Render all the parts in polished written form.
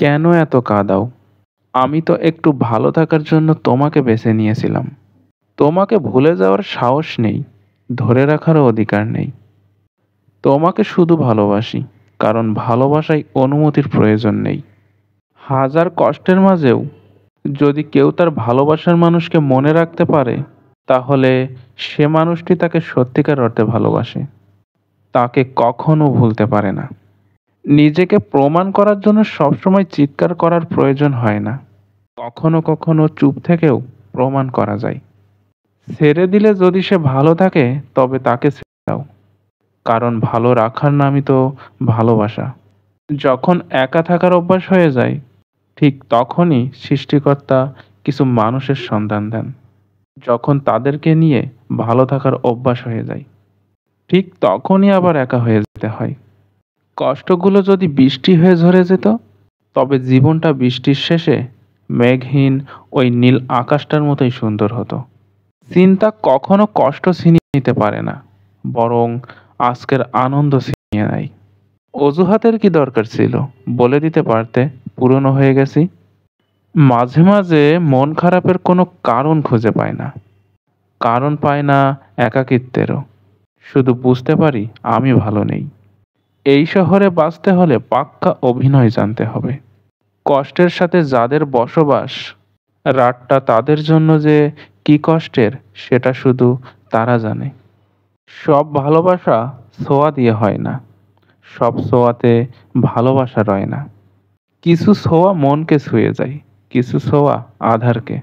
কেন এত কাঁদাও? আমি তো একটু ভালো থাকার জন্য তোমাকে বেছে নিয়েছিলাম। তোমাকে ভুলে যাওয়ার সাহস নেই, ধরে রাখারও অধিকার নেই। তোমাকে শুধু ভালোবাসি, কারণ ভালোবাসায় অনুমতির প্রয়োজন নেই। হাজার কষ্টের মাঝেও যদি কেউ তার ভালোবাসার মানুষকে মনে রাখতে পারে, তাহলে সে মানুষটি তাকে সত্যিকার অর্থে ভালোবাসে। তাকে কখনো ভুলতে পারে না। নিজেকে প্রমাণ করার জন্য সবসময় চিৎকার করার প্রয়োজন হয় না। কখনো কখনো চুপ থেকেও প্রমাণ করা যায়। ছেড়ে দিলে যদি সে ভালো থাকে, তবে তাকে ছেড়ে দাও, কারণ ভালো রাখার নামই তো ভালোবাসা। যখন একা থাকার অভ্যাস হয়ে যায়, ঠিক তখনই সৃষ্টিকর্তা কিছু মানুষের সন্ধান দেন। যখন তাদেরকে নিয়ে ভালো থাকার অভ্যাস হয়ে যায়, ঠিক তখনই আবার একা হয়ে যেতে হয়। কষ্টগুলো যদি বৃষ্টি হয়ে ঝরে যেত, তবে জীবনটা বৃষ্টির শেষে মেঘহীন ওই নীল আকাশটার মতোই সুন্দর হতো। চিন্তা কখনো কষ্ট ছিনিয়ে নিতে পারে না, বরং আজকের আনন্দ ছিনিয়ে নেয়। অজুহাতের কি দরকার ছিল? বলে দিতে পারতে পুরনো হয়ে গেছি। মাঝে মাঝে মন খারাপের কোনো কারণ খুঁজে পায় না, কারণ পায় না একাকিত্বেরও। শুধু বুঝতে পারি আমি ভালো নেই। এই শহরে বাঁচতে হলে পাক্কা অভিনয় জানতে হবে। কষ্টের সাথে যাদের বসবাস, রাতটা তাদের জন্য যে কি কষ্টের, সেটা শুধু তারা জানে। সব ভালোবাসা ছোঁয়া দিয়ে হয় না, সব ছোঁয়াতে ভালোবাসা রয় না। কিছু ছোঁয়া মনকে ছুঁয়ে যায়, কিছু ছোঁয়া আধারকে।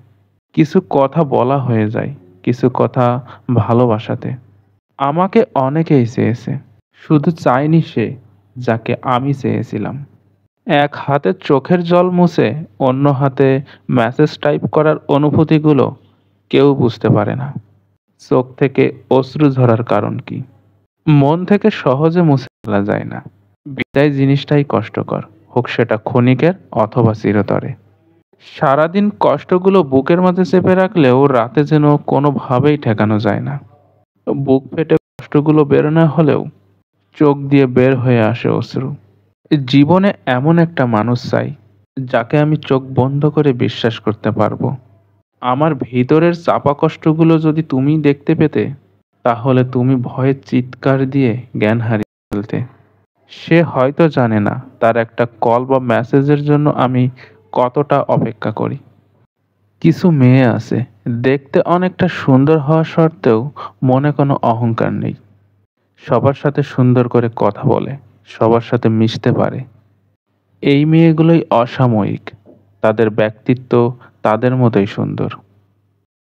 কিছু কথা বলা হয়ে যায়, কিছু কথা ভালোবাসাতে। আমাকে অনেকেই চেয়েছে, শুধু চায়নি সে যাকে আমি চেয়েছিলাম। এক হাতে চোখের জল মুছে অন্য হাতে মেসেজ টাইপ করার অনুভূতিগুলো কেউ বুঝতে পারে না। চোখ থেকে অশ্রু ঝরার কারণ কি? মন থেকে সহজে মুছে ফেলা যায় না। বিদায় জিনিসটাই কষ্টকর, হোক সেটা ক্ষণিকের অথবা চিরতরে। সারাদিন কষ্টগুলো বুকের মাঝে চেপে রাখলেও রাতে যেন কোনোভাবেই ঠেকানো যায় না। বুক ফেটে কষ্টগুলো বের না হলেও চোখ দিয়ে বের হয়ে আসে অশ্রু। জীবনে এমন একটা মানুষ চাই, যাকে আমি চোখ বন্ধ করে বিশ্বাস করতে পারবো। আমার ভিতরের চাপা কষ্টগুলো যদি তুমি দেখতে পেতে, তাহলে তুমি ভয়ে চিৎকার দিয়ে জ্ঞান হারিয়ে ফেলতে। সে হয়তো জানে না তার একটা কল বা মেসেজের জন্য আমি কতটা অপেক্ষা করি। কিছু মেয়ে আছে, দেখতে অনেকটা সুন্দর হওয়া সত্ত্বেও মনে কোনো অহংকার নেই। সবার সাথে সুন্দর করে কথা বলে, সবার সাথে মিশতে পারে। এই মেয়েগুলোই অসাময়িক, তাদের ব্যক্তিত্ব তাদের মতোই সুন্দর।